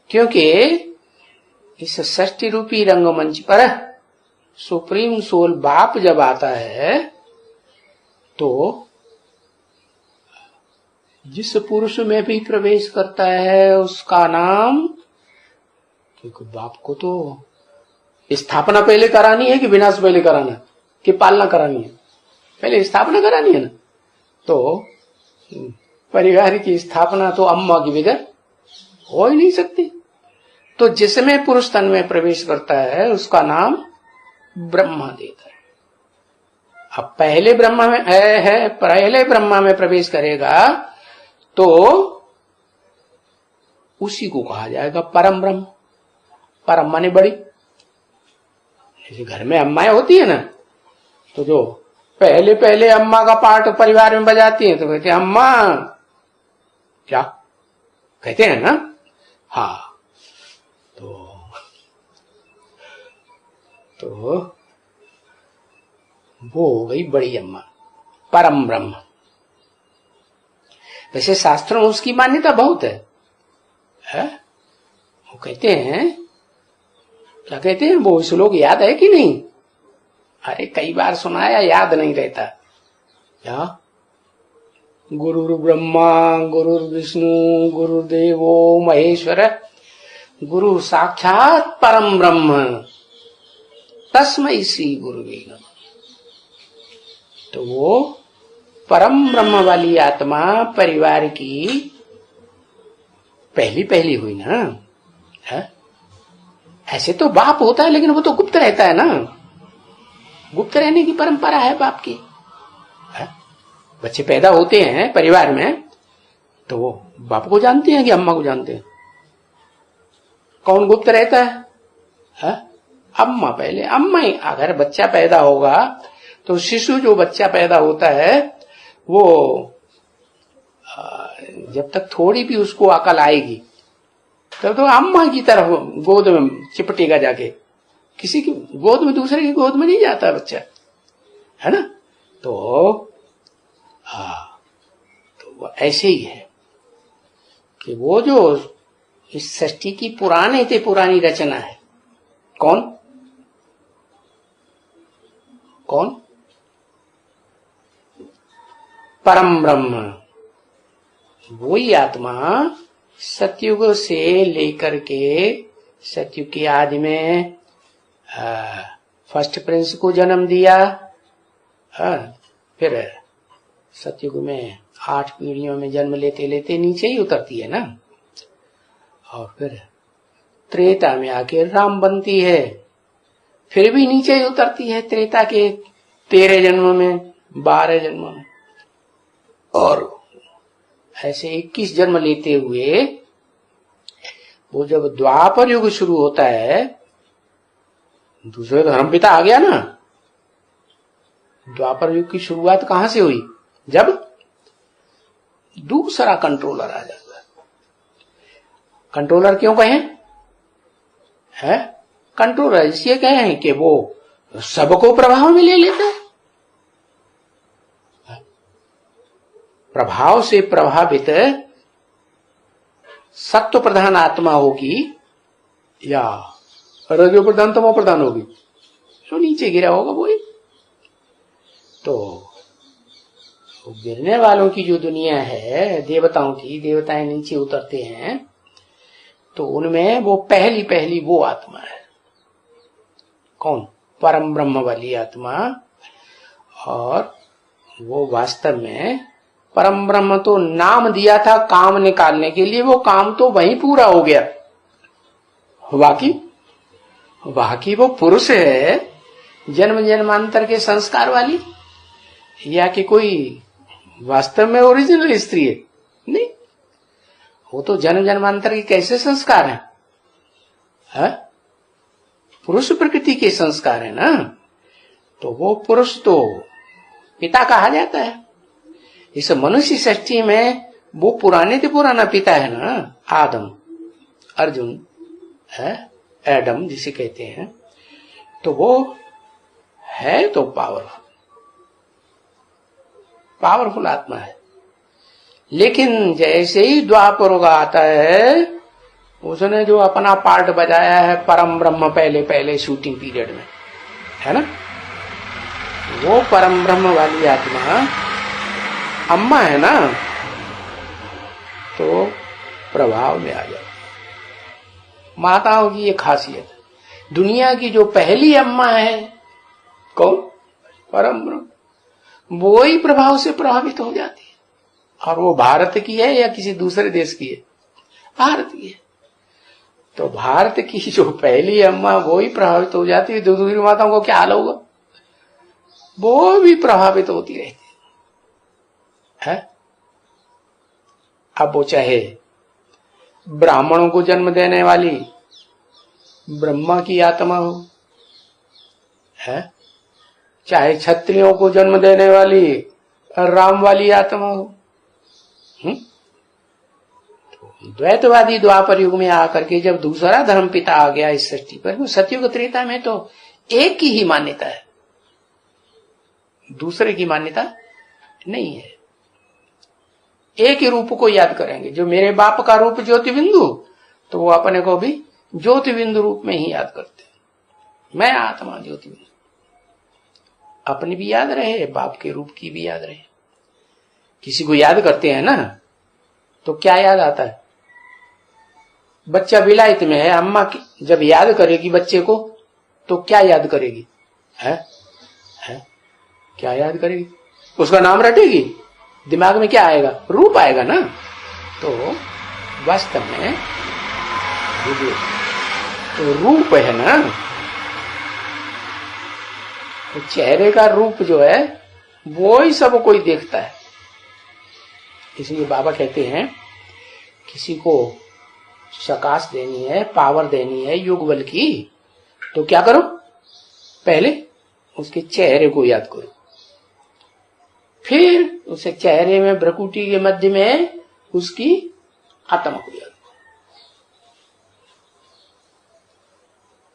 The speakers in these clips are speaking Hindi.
क्योंकि इस सृष्टि रूपी रंगमंच पर सुप्रीम सोल बाप जब आता है तो जिस पुरुष में भी प्रवेश करता है उसका नाम, क्योंकि बाप को तो स्थापना पहले करानी है कि विनाश पहले कराना है कि पालना करानी है? पहले स्थापना करानी है ना। तो परिवार की स्थापना तो अम्मा की बगैर हो ही नहीं सकती। तो जिसमें पुरुष तन में प्रवेश करता है उसका नाम ब्रह्मा देता है। अब पहले ब्रह्मा में पहले ब्रह्मा में प्रवेश करेगा तो उसी को कहा जाएगा परम ब्रह्म। परम माने बड़ी। जैसे घर में अम्माएं होती है ना, तो जो पहले पहले अम्मा का पाठ परिवार में बजाती हैं तो कहते हैं अम्मा, क्या कहते हैं ना। हाँ, तो वो हो गई बड़ी अम्मा, परम ब्रह्म। वैसे शास्त्रों में उसकी मान्यता बहुत है? वो कहते हैं, क्या कहते हैं वो श्लोक याद है कि नहीं? अरे कई बार सुनाया, याद नहीं रहता। क्या? गुरुर् ब्रह्मा गुरुर्विष्णु गुरुर्देवो महेश्वर गुरु साक्षात परम ब्रह्म तस्मै श्री गुरुवे नमः। तो वो परम ब्रह्म वाली आत्मा परिवार की पहली हुई ना। है? ऐसे तो बाप होता है लेकिन वो तो गुप्त रहता है ना। गुप्त रहने की परंपरा है बाप की। है? बच्चे पैदा होते हैं परिवार में तो वो बाप को जानते हैं कि अम्मा को जानते हैं? कौन गुप्त रहता है? है? अम्मा पहले। अम्मा ही, अगर बच्चा पैदा होगा तो शिशु जो बच्चा पैदा होता है वो जब तक थोड़ी भी उसको अकल आएगी तब तो अम्मा की तरफ गोद में चिपटेगा जाके। किसी की गोद में, दूसरे की गोद में नहीं जाता बच्चा, है ना। तो तो ऐसे ही है कि वो जो इस सृष्टि की पुरानी रचना है। कौन? परम ब्रह्म। वही आत्मा सतयुग से लेकर के सतयुग की आदि में फर्स्ट प्रिंस को जन्म दिया। फिर सतयुग में 8 पीढ़ियों में जन्म लेते लेते नीचे ही उतरती है ना। और फिर त्रेता में आके राम बनती है, फिर भी नीचे ही उतरती है त्रेता के 13 जन्मों में, 12 जन्मों में, और ऐसे 21 जन्म लेते हुए वो जब द्वापर युग शुरू होता है, दूसरे धर्म पिता आ गया ना। द्वापर युग की शुरुआत कहां से हुई? जब दूसरा कंट्रोलर आ जाता है। कंट्रोलर क्यों कहें? है कंट्रोलर इसलिए कहें कि वो सबको प्रभाव में ले लेता है। प्रभाव से प्रभावित सत्व प्रधान आत्मा होगी या रजो प्रधान तमो प्रधान होगी, तो नीचे गिरा होगा वही। तो गिरने वालों की जो दुनिया है देवताओं की, देवताएं नीचे उतरते हैं तो उनमें वो पहली वो आत्मा है। कौन? परम ब्रह्म वाली आत्मा। और वो वास्तव में परम ब्रह्म तो नाम दिया था काम निकालने के लिए, वो काम तो वहीं पूरा हो गया। बाकी वो पुरुष है जन्म जन्मांतर के संस्कार वाली, या कि कोई वास्तव में ओरिजिनल स्त्री है? नहीं, वो तो जन्म जन्मांतर के कैसे संस्कार है? पुरुष प्रकृति के संस्कार है ना। तो वो पुरुष तो पिता कहा जाता है। इस मनुष्य सृष्टि में वो पुराने से पुराना पिता है ना, आदम, अर्जुन है, एडम जिसे कहते हैं। तो वो है तो पावरफुल आत्मा है। लेकिन जैसे ही द्वापर युग आता है उसने जो अपना पार्ट बजाया है परम ब्रह्म पहले पहले शूटिंग पीरियड में, है ना, वो परम ब्रह्म वाली आत्मा अम्मा है ना, तो प्रभाव में आ जाती। माताओं की ये खासियत है। दुनिया की जो पहली अम्मा है कौन? परम ब्रह्म। वो ही प्रभाव से प्रभावित हो जाती है। और वो भारत की है या किसी दूसरे देश की है? भारत की है। तो भारत की जो पहली अम्मा वो ही प्रभावित हो जाती है, दूसरी माताओं को क्या हाल होगा? वो भी प्रभावित होती रहती है। अब वो चाहे ब्राह्मणों को जन्म देने वाली ब्रह्मा की आत्मा हो, है, चाहे क्षत्रियों को जन्म देने वाली राम वाली आत्मा हो। द्वैतवादी द्वापर युग में आकर के जब दूसरा धर्म पिता आ गया इस सृष्टि पर, सतयुग त्रेता में तो एक की ही मान्यता है, दूसरे की मान्यता नहीं है। एक ही रूप को याद करेंगे। जो मेरे बाप का रूप ज्योति बिंदु, तो वो अपने को भी ज्योति बिंदु रूप में ही याद करते हैं। मैं आत्मा ज्योति बिंदु, अपनी भी याद रहे, बाप के रूप की भी याद रहे। किसी को याद करते हैं ना, तो क्या याद आता है? बच्चा विलायत में है, अम्मा की जब याद करेगी बच्चे को, तो क्या याद करेगी? है क्या याद करेगी? उसका नाम रटेगी, दिमाग में क्या आएगा? रूप आएगा ना। तो वास्तव में तो रूप है ना, तो चेहरे का रूप जो है वो ही सब कोई देखता है। इसलिए बाबा कहते हैं किसी को शकास देनी है, पावर देनी है योग बल की, तो क्या करो? पहले उसके चेहरे को याद करो, फिर उसे चेहरे में भ्रकुटी के मध्य में उसकी आत्मा को याद करो।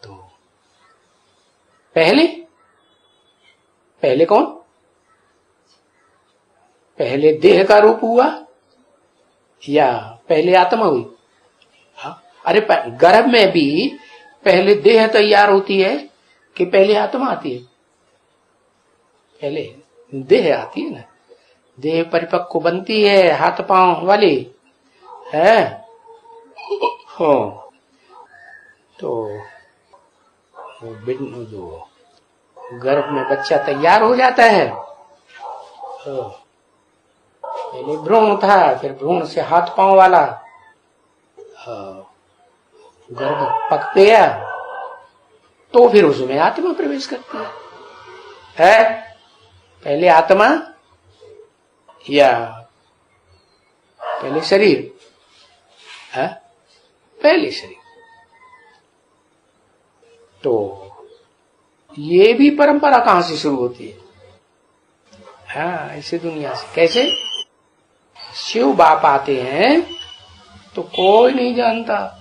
तो पहले कौन? पहले देह का रूप हुआ या पहले आत्मा हुई? हाँ, अरे गर्भ में भी पहले देह तैयार होती है कि पहले आत्मा आती है? पहले देह आती है ना। देह परिपक्व बनती है, हाथ पांव वाली है। हाँ, तो जो गर्भ में बच्चा तैयार हो जाता है, पहले भ्रूण था, फिर भ्रूण से हाथ पांव वाला, गर्भ पक गया, तो फिर उसमें आत्मा प्रवेश करती है। पहले आत्मा या पहले शरीर? है पहले शरीर। तो ये भी परंपरा कहां से शुरू होती है? हाँ, ऐसे दुनिया से। कैसे? शिव बाप आते हैं तो कोई नहीं जानता,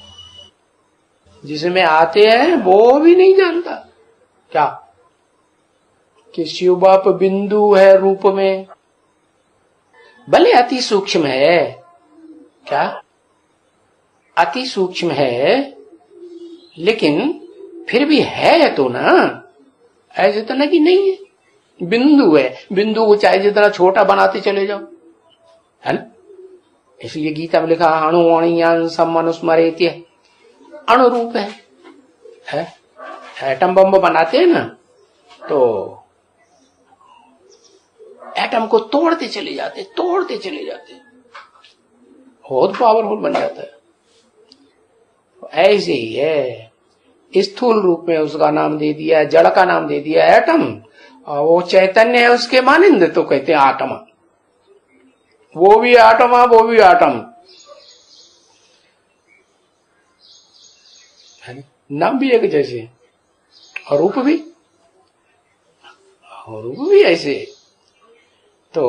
जिसमें आते हैं वो भी नहीं जानता क्या कि शिव बाप बिंदु है रूप में। भले अति सूक्ष्म है, क्या अति सूक्ष्म है, लेकिन फिर भी है तो ना। ऐसे तो ना कि नहीं है, बिंदु है। बिंदु को चाहे जितना छोटा बनाते चले जाओ, है ना। इसलिए गीता में लिखा अणु अणियान समनुस्मरेत्य, अणु रूप है। एटम बम बनाते हैं ना, तो एटम को तोड़ते चले जाते, बहुत पावरफुल बन जाता है। ऐसे ही है, स्थूल रूप में उसका नाम दे दिया, जड़ का नाम दे दिया एटम, और वो चैतन्य है उसके मानिंद, तो कहते हैं आत्मा। वो भी आत्मा, वो भी आत्म, नाम भी एक जैसे, और रूप भी ऐसे। तो